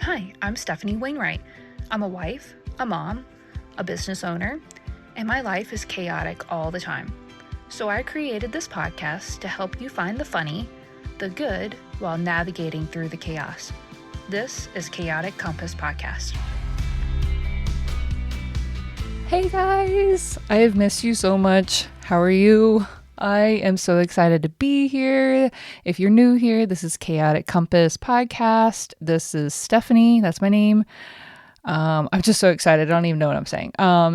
Hi, I'm Stephanie Wainwright. I'm a wife, a mom, a business owner, and my life is chaotic all the time. So I created this podcast to help you find the funny, the good, while navigating through the chaos. This is Chaotic Compass Podcast. Hey guys, I have missed you so much. How are you? I am so excited to be here. If you're new here, this is Chaotic Compass Podcast. This is Stephanie. That's my name. I'm just so excited. I don't even know what I'm saying.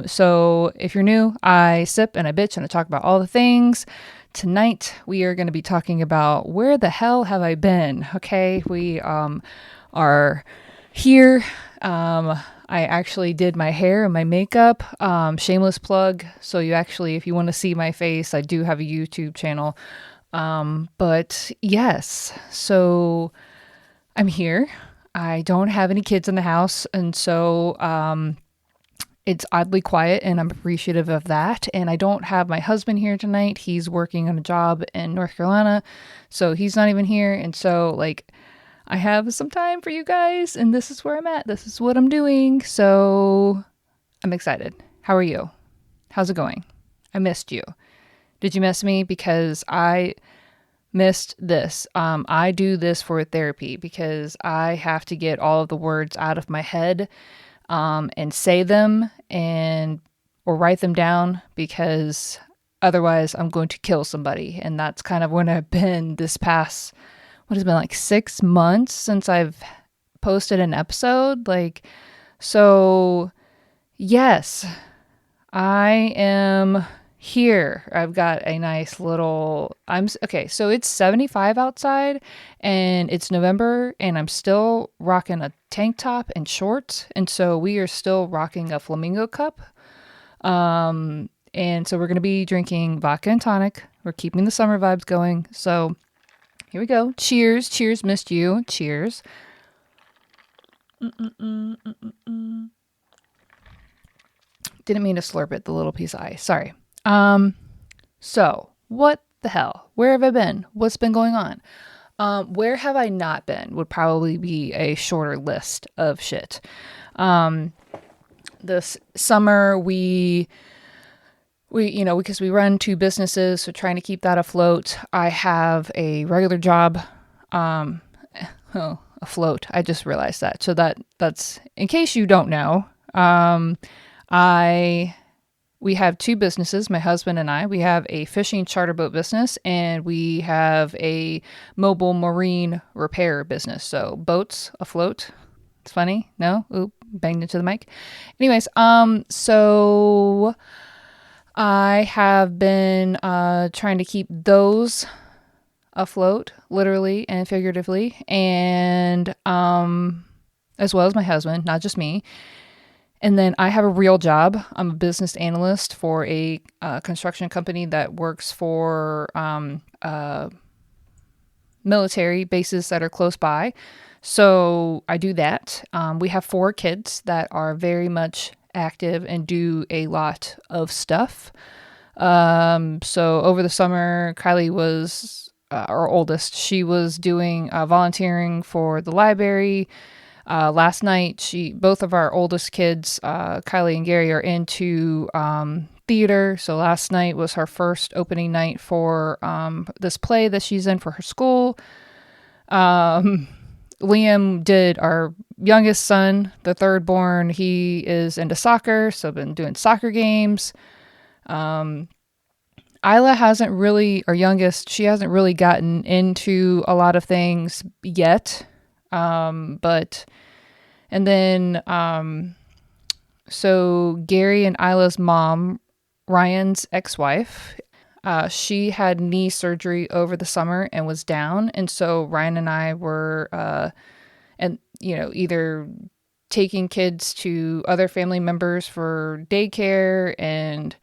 So if you're new, I sip and I bitch and I talk about all the things. Tonight, we are going to be talking about where the hell have I been? Okay, we are here. I actually did my hair and my makeup. Shameless plug. So if you want to see my face, I do have a YouTube channel. But yes, so I'm here. I don't have any kids in the house. And so, it's oddly quiet and I'm appreciative of that. And I don't have my husband here tonight. He's working on a job in North Carolina. So he's not even here. And so I have some time for you guys, and this is where I'm at. This is what I'm doing. So I'm excited. How are you? How's it going? I missed you. Did you miss me? Because I missed this. I do this for therapy because I have to get all of the words out of my head and say them or write them down because otherwise I'm going to kill somebody. And that's kind of when I've been this past what has been 6 months since I've posted an episode. So yes, I am here. I've got a nice little, so it's 75 outside and it's November and I'm still rocking a tank top and shorts. And so we are still rocking a flamingo cup. And so we're going to be drinking vodka and tonic. We're keeping the summer vibes going. So here we go. Cheers. Cheers, missed you. Cheers. Didn't mean to slurp it, the little piece of ice. Sorry. So what the hell? Where have I been? What's been going on? Where have I not been would probably be a shorter list of shit. This summer we because we run 2 businesses, so trying to keep that afloat. I have a regular job, afloat. I just realized that. So that's in case you don't know. We have 2 businesses, my husband and I. We have a fishing charter boat business and we have a mobile marine repair business. So boats afloat. It's funny. No? Oop, banged into the mic. Anyways, so I have been trying to keep those afloat, literally and figuratively, and as well as my husband, not just me. And then I have a real job. I'm a business analyst for a construction company that works for military bases that are close by. So I do that. We have 4 kids that are very much active and do a lot of stuff. So over the summer, Kylie was our oldest. She was doing volunteering for the library. Last night, both of our oldest kids, Kylie and Gary, are into theater. So last night was her first opening night for this play that she's in for her school. Liam did, our youngest son, the third born, he is into soccer, so been doing soccer games. Isla hasn't really, our youngest, she hasn't really gotten into a lot of things yet. So Gary and Isla's mom, Ryan's ex-wife, she had knee surgery over the summer and was down. And so Ryan and I were, either taking kids to other family members for daycare. And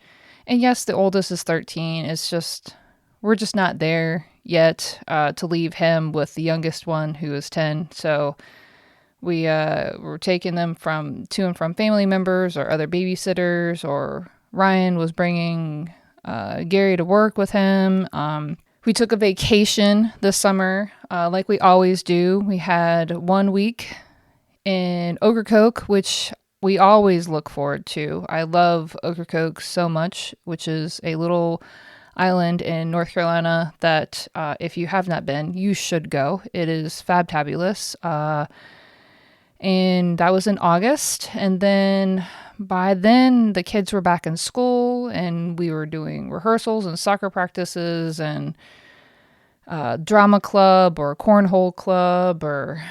yes, the oldest is 13. It's just, we're just not there yet, to leave him with the youngest one who is 10. So we, were taking them to and from family members or other babysitters, or Ryan was bringing Gary to work with him. We took a vacation this summer, like we always do. We had 1 week in Ocracoke, which we always look forward to. I love Ocracoke so much, which is a little island in North Carolina that if you have not been, you should go. It is fabtabulous. And that was in August. And then by then, the kids were back in school and we were doing rehearsals and soccer practices and drama club or cornhole club or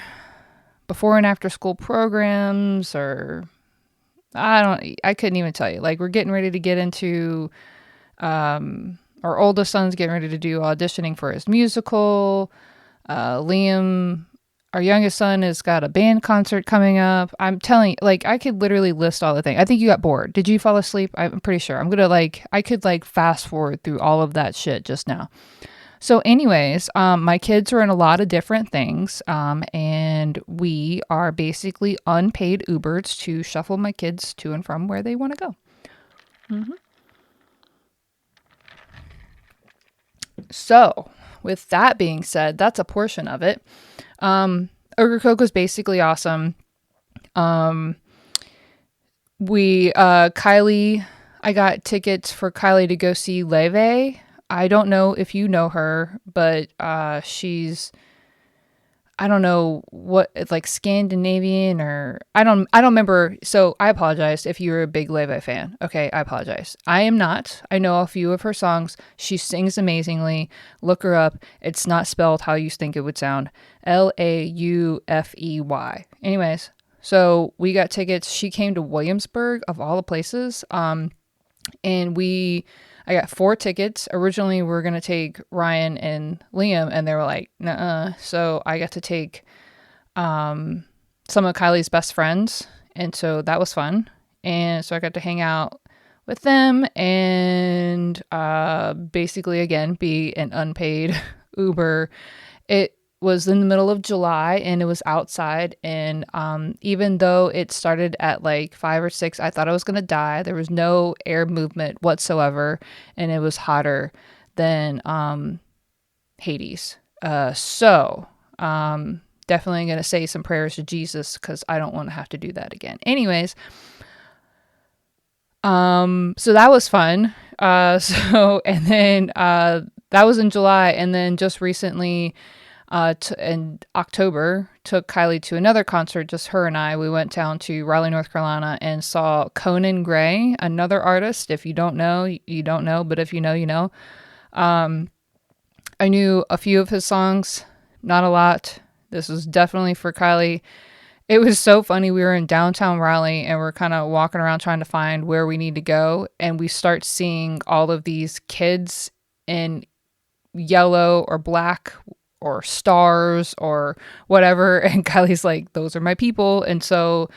before and after school programs or I couldn't even tell you. Like, we're getting ready to get into our oldest son's getting ready to do auditioning for his musical. Liam, our youngest son, has got a band concert coming up. I'm telling you, like, I could literally list all the things. I think you got bored. Did you fall asleep? I'm pretty sure. I could fast forward through all of that shit just now. So anyways, my kids are in a lot of different things, and we are basically unpaid Ubers to shuffle my kids to and from where they want to go. Mm-hmm. So with that being said, that's a portion of it. Ocracoke was basically awesome. Kylie, I got tickets for Kylie to go see Leve. I don't know if you know her, but she's, I don't know what, like Scandinavian or I don't remember. So I apologize if you're a big Leve fan. Okay, I apologize. I am not. I know a few of her songs. She sings amazingly. Look her up. It's not spelled how you think it would sound. Laufey. Anyways, so we got tickets. She came to Williamsburg of all the places. And I got 4 tickets. Originally, we were going to take Ryan and Liam, and they were like, nuh-uh. So I got to take some of Kylie's best friends, and so that was fun. And so I got to hang out with them and basically, again, be an unpaid Uber. It was in the middle of July and it was outside, and even though it started at like 5 or 6, I thought I was gonna die. There was no air movement whatsoever, and it was hotter than Hades. So definitely gonna say some prayers to Jesus because I don't want to have to do that again. Anyways, so that was fun. And then that was in July, and then just recently in October, took Kylie to another concert, just her and I. We went down to Raleigh, North Carolina, and saw Conan Gray, another artist. If you don't know, you don't know, but if you know, you know. I knew a few of his songs, not a lot. This was definitely for Kylie. It was so funny. We were in downtown Raleigh and we're kind of walking around trying to find where we need to go. And we start seeing all of these kids in yellow or black or stars or whatever. And Kylie's like, those are my people. And so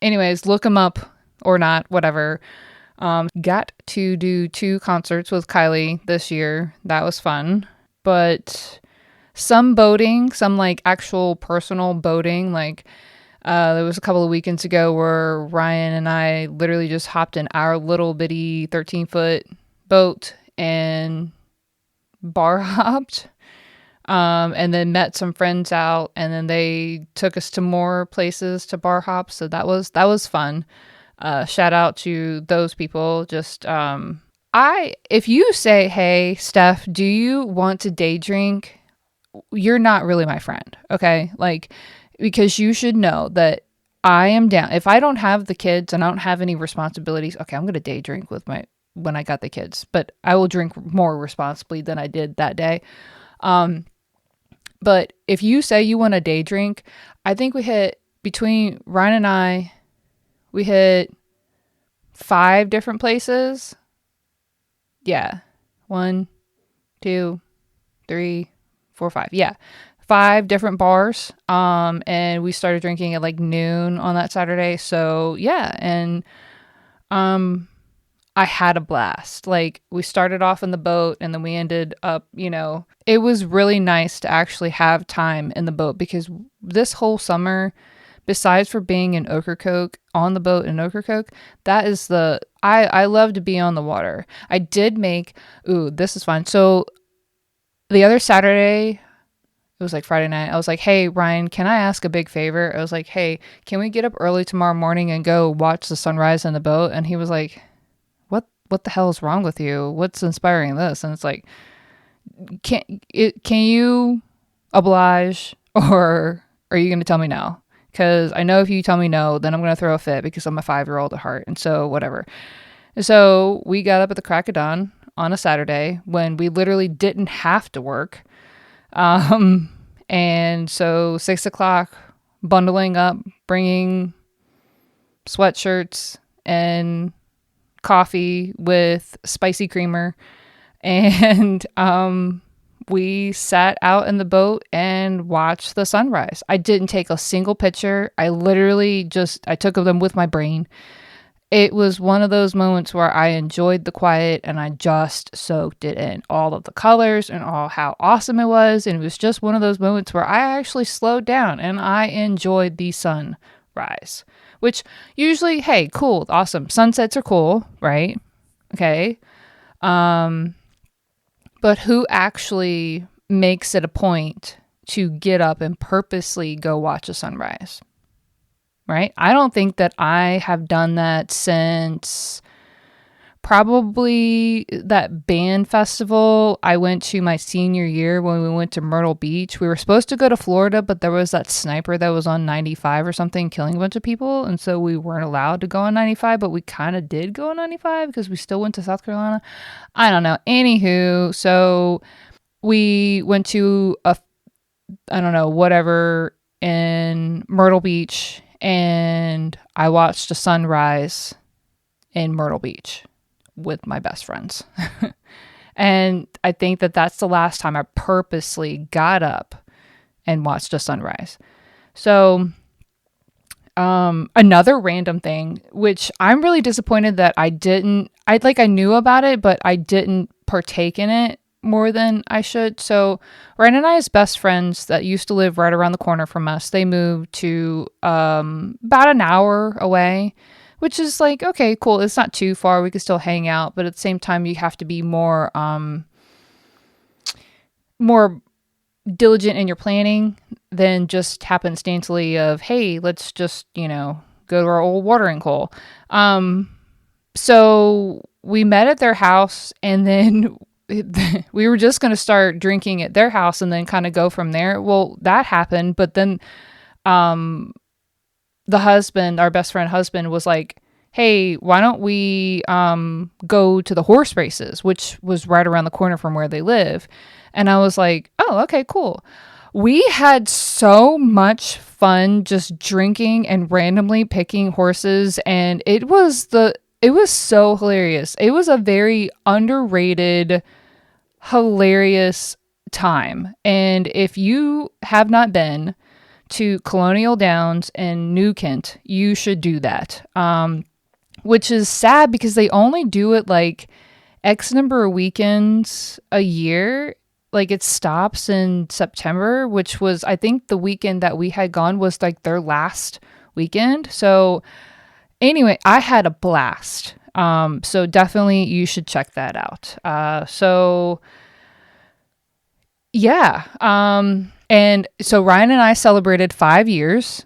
anyways, look them up or not, whatever. Got to do 2 concerts with Kylie this year. That was fun. But some boating, some like actual personal boating, like there was a couple of weekends ago where Ryan and I literally just hopped in our little bitty 13-foot boat and bar hopped. And then met some friends out, and then they took us to more places to bar hop. So that was fun. Shout out to those people. Just, if you say, hey, Steph, do you want to day drink? You're not really my friend. Okay. Like, because you should know that I am down. If I don't have the kids and I don't have any responsibilities, okay, I'm going to day drink when I got the kids, but I will drink more responsibly than I did that day. But if you say you want a day drink, I think between Ryan and I, we hit 5 different places. Yeah. 1, 2, 3, 4, 5. Yeah. 5 different bars. And we started drinking at like noon on that Saturday. So yeah. And, I had a blast. Like, we started off in the boat and then we ended up, it was really nice to actually have time in the boat because this whole summer, besides for being in Ocracoke, on the boat in Ocracoke, that is I love to be on the water. I did this is fun. So the other Saturday, it was like Friday night. I was like, hey, Ryan, can I ask a big favor? I was like, hey, can we get up early tomorrow morning and go watch the sunrise in the boat? And he was like, what the hell is wrong with you? What's inspiring this? And it's like, can you oblige, or are you going to tell me no? Because I know if you tell me no, then I'm going to throw a fit because I'm a 5-year-old at heart. And so whatever. So we got up at the crack of dawn on a Saturday when we literally didn't have to work. And so 6 o'clock, bundling up, bringing sweatshirts and coffee with spicy creamer. And we sat out in the boat and watched the sunrise. I didn't take a single picture. I took them with my brain. It was one of those moments where I enjoyed the quiet and I just soaked it in, all of the colors and all how awesome it was. And it was just one of those moments where I actually slowed down and I enjoyed the sunrise, which usually, hey, cool, awesome. Sunsets are cool, right? Okay. But who actually makes it a point to get up and purposely go watch a sunrise? Right? I don't think that I have done that since probably that band festival I went to my senior year when we went to Myrtle Beach. We were supposed to go to Florida, but there was that sniper that was on 95 or something killing a bunch of people. And so we weren't allowed to go on 95, but we kind of did go on 95 because we still went to South Carolina. I don't know. Anywho, so we went to whatever in Myrtle Beach, and I watched a sunrise in Myrtle Beach with my best friends. And I think that that's the last time I purposely got up and watched a sunrise. So another random thing, which I'm really disappointed that I knew about it, but I didn't partake in it more than I should. So Ryan and I's best friends that used to live right around the corner from us, they moved to about an hour away, which is like, okay, cool. It's not too far. We could still hang out, but at the same time, you have to be more diligent in your planning than just happenstancely of, hey, let's just, go to our old watering hole. So we met at their house, and then we were just going to start drinking at their house and then kind of go from there. Well, that happened. But then the husband, our best friend husband, was like, hey, why don't we go to the horse races, which was right around the corner from where they live. And I was like, oh, okay, cool. We had so much fun just drinking and randomly picking horses. And it was so hilarious. It was a very underrated, hilarious time. And if you have not been to Colonial Downs and New Kent, you should do that. Which is sad because they only do it like X number of weekends a year. Like it stops in September, which was, I think the weekend that we had gone was like their last weekend. So anyway, I had a blast. So definitely you should check that out. Yeah. And so Ryan and I celebrated 5 years,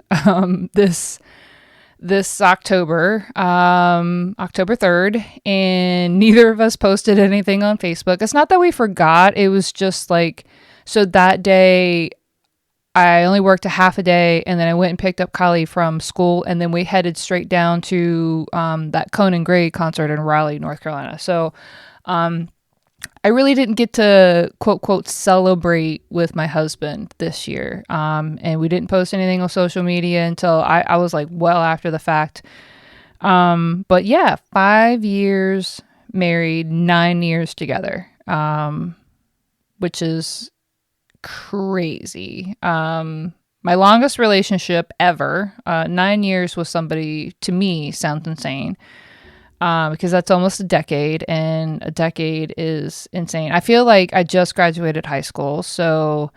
this October, October 3rd, and neither of us posted anything on Facebook. It's not that we forgot. It was just like, so that day I only worked a half a day, and then I went and picked up Kylie from school, and then we headed straight down to that Conan Gray concert in Raleigh, North Carolina. So I really didn't get to quote, quote, celebrate with my husband this year. And we didn't post anything on social media until I was like well after the fact. But yeah, 5 years married, 9 years together, which is crazy. My longest relationship ever, 9 years with somebody, to me, sounds insane. Because that's almost a decade, and a decade is insane. I feel like I just graduated high school, so,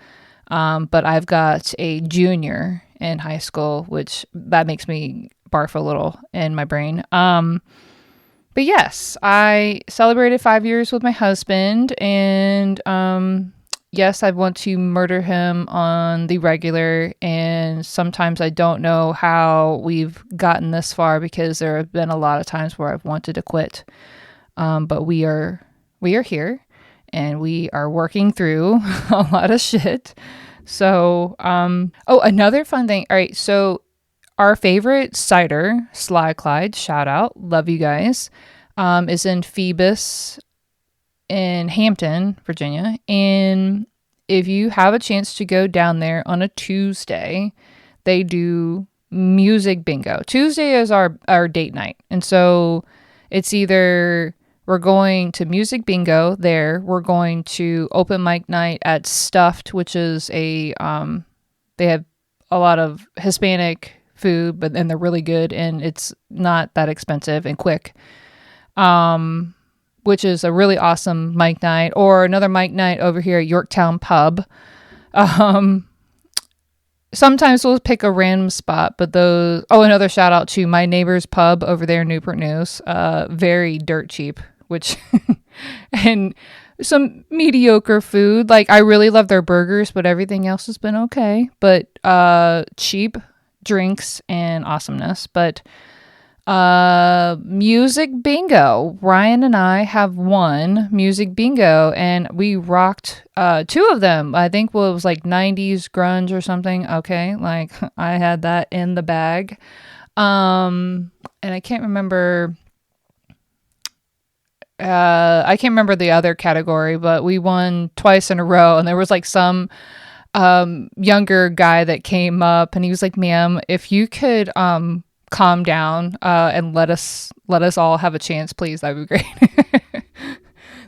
but I've got a junior in high school, which that makes me barf a little in my brain. But yes, I celebrated 5 years with my husband, and yes, I want to murder him on the regular, and sometimes I don't know how we've gotten this far because there have been a lot of times where I've wanted to quit. But we are here, and we are working through a lot of shit. So, another fun thing. All right, so our favorite cider, Sly Clyde, shout out, love you guys, is in Phoebus in Hampton, Virginia. And if you have a chance to go down there on a Tuesday, they do music bingo. Tuesday is our date night. And so it's either we're going to music bingo there, we're going to open mic night at Stuffed, which is they have a lot of Hispanic food, but then they're really good and it's not that expensive and quick. Which is a really awesome mic night, or another mic night over here at Yorktown Pub. Sometimes we'll pick a random spot, but another shout out to my neighbor's pub over there in Newport News. Very dirt cheap, which, and some mediocre food. Like, I really love their burgers, but everything else has been okay. But, cheap drinks and awesomeness. But, music bingo. Ryan and I have won music bingo, and we rocked two of them. I think it was like 90s grunge or something. Okay, like I had that in the bag. And I can't remember the other category, but we won twice in a row, and there was like some younger guy that came up and he was like, "Ma'am, if you could calm down and let us all have a chance, please, that would be great."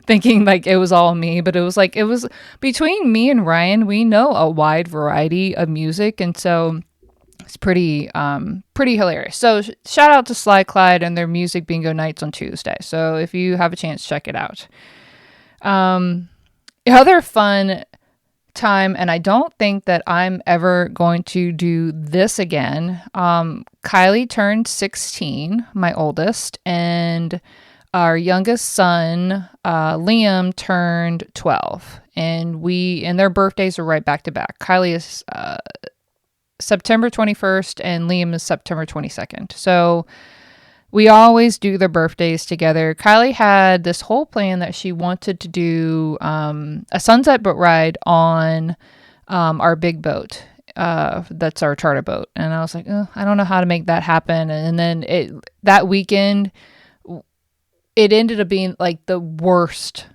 Thinking like it was all me, but it was between me and Ryan, we know a wide variety of music, and so it's pretty hilarious. So shout out to Sly Clyde and their music bingo nights on Tuesday. So if you have a chance, check it out. Other fun time, and I don't think that I'm ever going to do this again. Kylie turned 16, my oldest, and our youngest son, Liam, turned 12, and their birthdays are right back to back. Kylie is September 21st and Liam is September 22nd. So we always do their birthdays together. Kylie had this whole plan that she wanted to do a sunset boat ride on our big boat. That's our charter boat. And I was like, I don't know how to make that happen. And then that weekend, it ended up being like the worst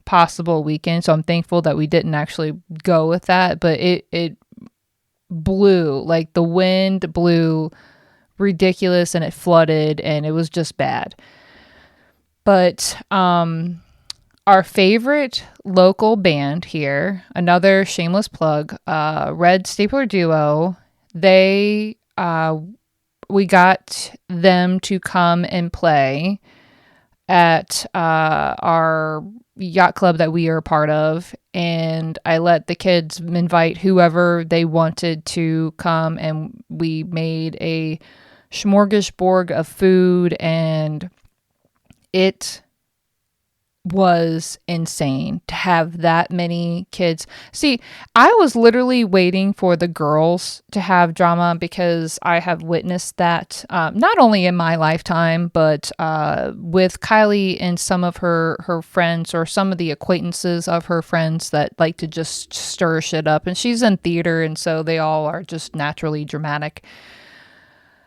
possible weekend. So I'm thankful that we didn't actually go with that. But it blew, like the wind blew ridiculous, and it flooded, and it was just bad. But our favorite local band here, another shameless plug, Red Stapler Duo, we got them to come and play at our yacht club that we are a part of, and I let the kids invite whoever they wanted to come, and we made a smorgasbord of food, and it was insane to have that many kids. See, I was literally waiting for the girls to have drama because I have witnessed that not only in my lifetime, but with Kylie and some of her friends, or some of the acquaintances of her friends that like to just stir shit up. And she's in theater, and so they all are just naturally dramatic.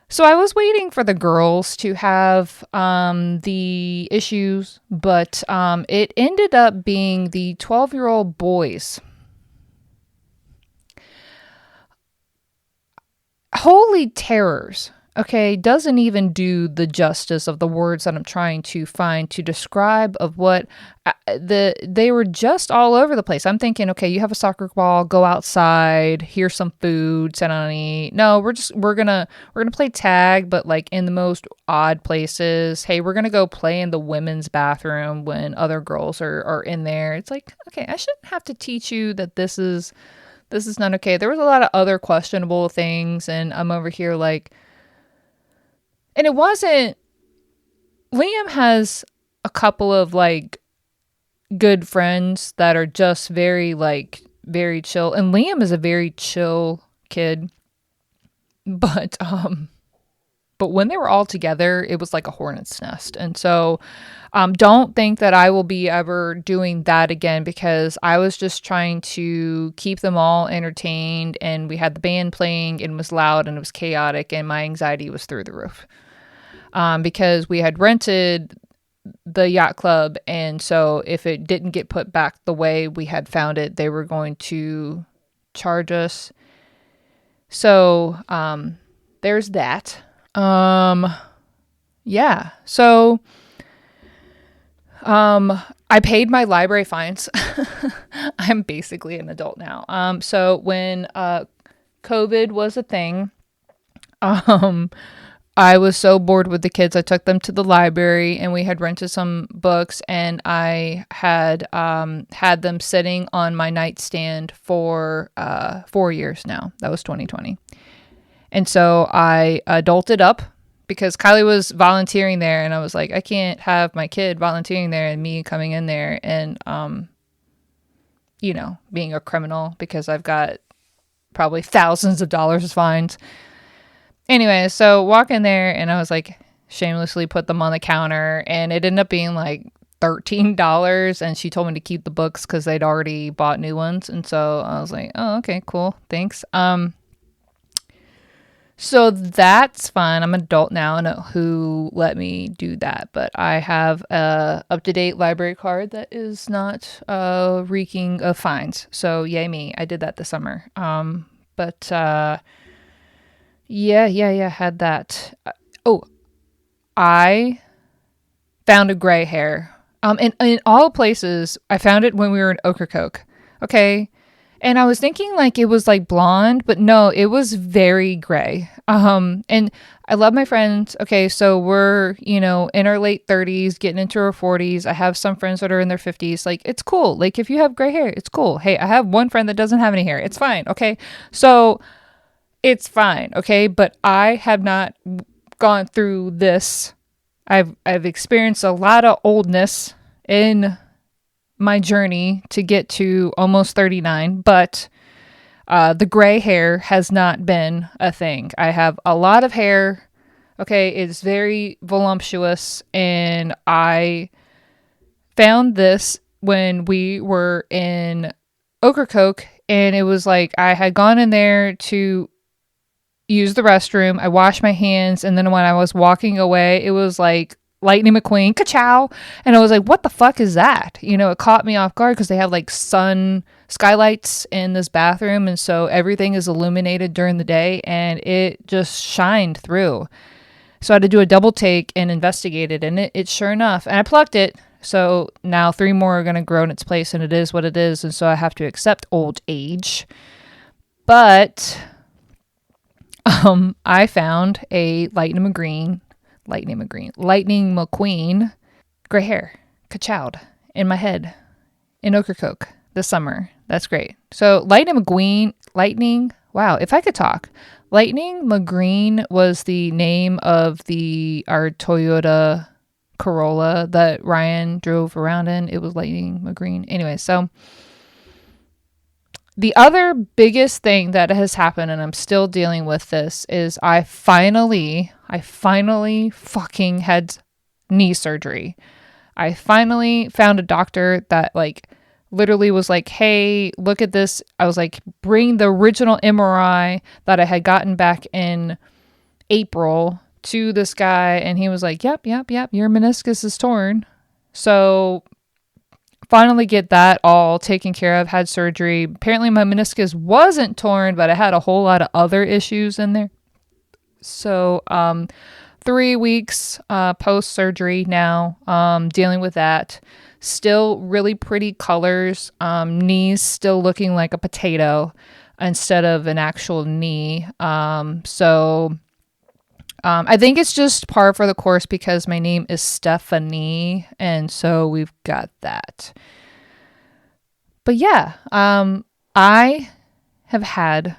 So I was waiting for the girls to have the issues, but it ended up being the 12-year-old boys. Holy terrors. Okay, doesn't even do the justice of the words that I'm trying to find to describe of what they were just all over the place. I'm thinking, okay, you have a soccer ball, go outside, here's some food, sit down and eat. No, we're gonna play tag, but like in the most odd places. Hey, we're gonna go play in the women's bathroom when other girls are in there. It's like, okay, I shouldn't have to teach you that this is not okay. There was a lot of other questionable things, and I'm over here like. And it wasn't, Liam has a couple of like good friends that are just very like very chill. And Liam is a very chill kid. But when they were all together, it was like a hornet's nest. And so don't think that I will be ever doing that again, because I was just trying to keep them all entertained, and we had the band playing and it was loud and it was chaotic, and my anxiety was through the roof. Because we had rented the yacht club, and so if it didn't get put back the way we had found it, they were going to charge us. So there's that. Yeah. So I paid my library fines. I'm basically an adult now. So when COVID was a thing, I was so bored with the kids. I took them to the library and we had rented some books, and I had had them sitting on my nightstand for 4 years now. That was 2020. And so I adulted up because Kylie was volunteering there, and I was like, I can't have my kid volunteering there and me coming in there and, being a criminal because I've got probably thousands of dollars of fines. Anyway, so walk in there and I was like, shamelessly put them on the counter, and it ended up being like $13, and she told me to keep the books because they'd already bought new ones. And so I was like, oh, okay, cool. Thanks. So that's fine. I'm an adult now. I know who let me do that, but I have a up-to-date library card that is not reeking of fines. So yay me. I did that this summer. Yeah, had that. I found a gray hair. In all places, I found it when we were in Ocracoke. Okay. And I was thinking like it was like blonde, but no, it was very gray. And I love my friends. Okay, so we're, in our late 30s, getting into our 40s. I have some friends that are in their 50s. Like, it's cool. Like, if you have gray hair, it's cool. Hey, I have one friend that doesn't have any hair. It's fine. Okay. So it's fine. Okay. But I have not gone through this. I've experienced a lot of oldness in my journey to get to almost 39, but the gray hair has not been a thing. I have a lot of hair. Okay, it's very voluptuous, and I found this when we were in Ocracoke, and it was like I had gone in there to use the restroom. I washed my hands, and then when I was walking away, it was like Lightning McQueen, ka-chow. And I was like, what the fuck is that? It caught me off guard because they have like sun skylights in this bathroom. And so everything is illuminated during the day and it just shined through. So I had to do a double take and investigate it. And it sure enough, and I plucked it. So now 3 more are going to grow in its place, and it is what it is. And so I have to accept old age. But I found a Lightning McQueen gray hair, ka-chowed in my head in Ocracoke this summer. That's great. So wow, if I could talk. Lightning McGreen was the name of our Toyota Corolla that Ryan drove around in. It was Lightning McGreen. Anyway, so the other biggest thing that has happened, and I'm still dealing with this, is I finally fucking had knee surgery. I finally found a doctor that like literally was like, hey, look at this. I was like, bring the original MRI that I had gotten back in April to this guy. And he was like, yep, your meniscus is torn. So finally get that all taken care of, had surgery. Apparently my meniscus wasn't torn, but I had a whole lot of other issues in there. So 3 weeks post-surgery now, dealing with that. Still really pretty colors. Knees still looking like a potato instead of an actual knee. So I think it's just par for the course because my name is Stephanie, and so we've got that. But yeah, I have had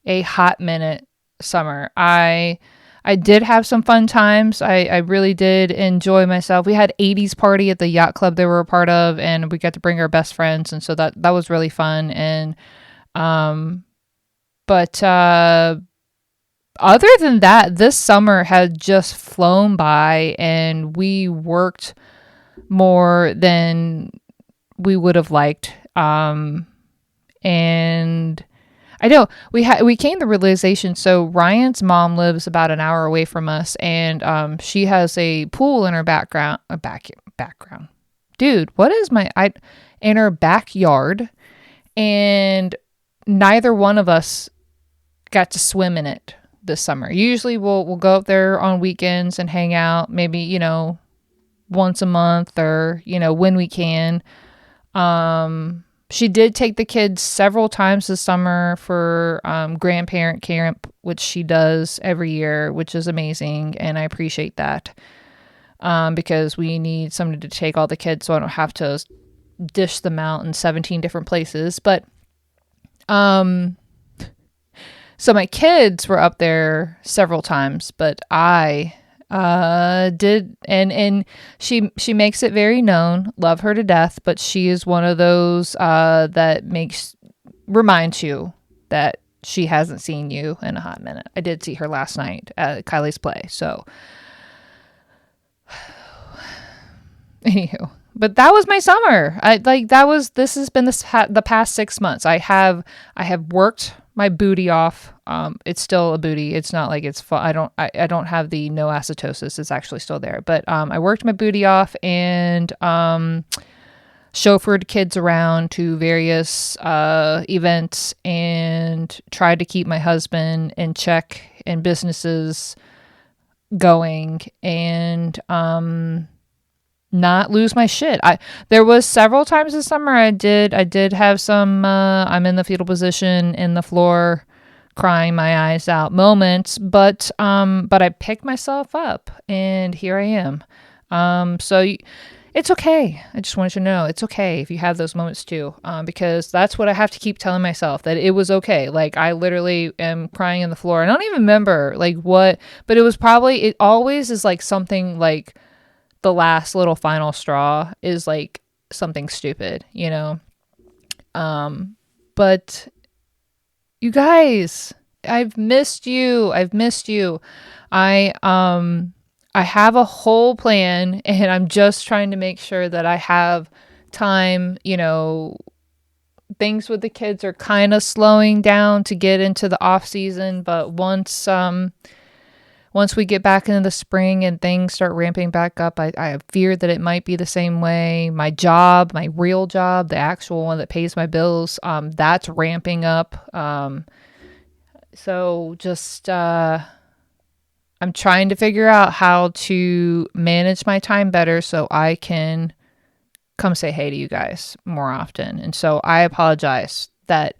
a hot minute summer. I I did have some fun times. I really did enjoy myself. We had 80s party at the yacht club they were a part of, and we got to bring our best friends, and so that was really fun. And but other than that, this summer had just flown by, and we worked more than we would have liked. And I know we came to the realization. So Ryan's mom lives about an hour away from us, and she has a pool in her background. Dude, what is in her backyard? And neither one of us got to swim in it this summer. Usually we'll go up there on weekends and hang out, maybe, once a month or, when we can. She did take the kids several times this summer for grandparent camp, which she does every year, which is amazing. And I appreciate that because we need somebody to take all the kids so I don't have to dish them out in 17 different places. But so my kids were up there several times, but I did, and she makes it very known, love her to death, but she is one of those that reminds you that she hasn't seen you in a hot minute. I did see her last night at Kylie's play, so anywho. But that was my summer. This has been the past 6 months. I have worked my booty off. It's still a booty. It's not like it's I don't have the no acetosis. It's actually still there. But I worked my booty off and chauffeured kids around to various events and tried to keep my husband in check and businesses going and not lose my shit. There was several times this summer I did have some I'm in the fetal position in the floor crying my eyes out moments, but I picked myself up and here I am. It's okay. I just wanted you to know it's okay if you have those moments too, because that's what I have to keep telling myself, that it was okay. Like I literally am crying in the floor. I don't even remember like what, but it always is like something like the last little final straw is like something stupid, but you guys, I've missed you. I have a whole plan and I'm just trying to make sure that I have time, things with the kids are kind of slowing down to get into the off season, but once we get back into the spring and things start ramping back up, I fear that it might be the same way. My job, my real job, the actual one that pays my bills, that's ramping up. So just, I'm trying to figure out how to manage my time better so I can come say hey to you guys more often. And so I apologize that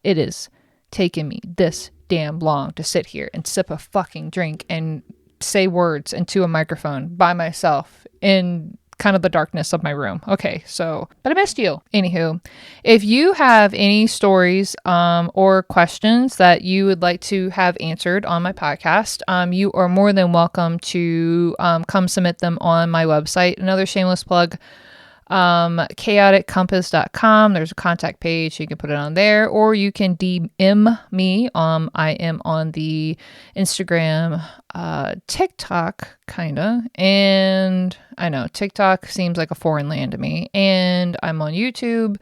it is taking me this damn long to sit here and sip a fucking drink and say words into a microphone by myself in kind of the darkness of my room. Okay, but I missed you. Anywho, if you have any stories or questions that you would like to have answered on my podcast, you are more than welcome to come submit them on my website. Another shameless plug, chaoticcompass.com. There's a contact page. You can put it on there, or you can DM me. I am on the Instagram, TikTok, kinda. And I know TikTok seems like a foreign land to me. And I'm on YouTube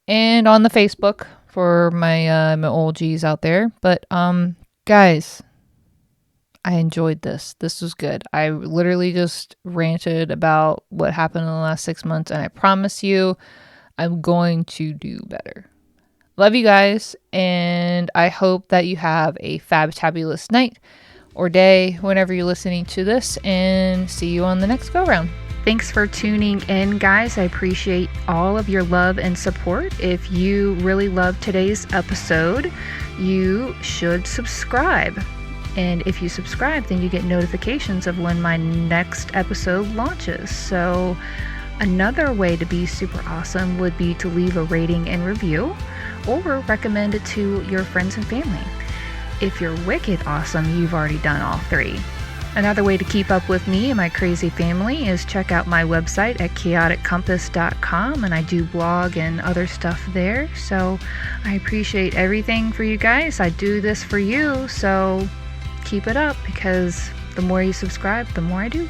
and on the Facebook for my old G's out there. But guys, I enjoyed this. This was good. I literally just ranted about what happened in the last 6 months, and I promise you I'm going to do better. Love you guys, and I hope that you have a fabtabulous night or day whenever you're listening to this, and see you on the next go-round. Thanks for tuning in, guys. I appreciate all of your love and support. If you really loved today's episode, you should subscribe. And if you subscribe, then you get notifications of when my next episode launches. So another way to be super awesome would be to leave a rating and review or recommend it to your friends and family. If you're wicked awesome, you've already done all three. Another way to keep up with me and my crazy family is check out my website at chaoticcompass.com, and I do blog and other stuff there. So I appreciate everything for you guys. I do this for you, so keep it up, because the more you subscribe, the more I do.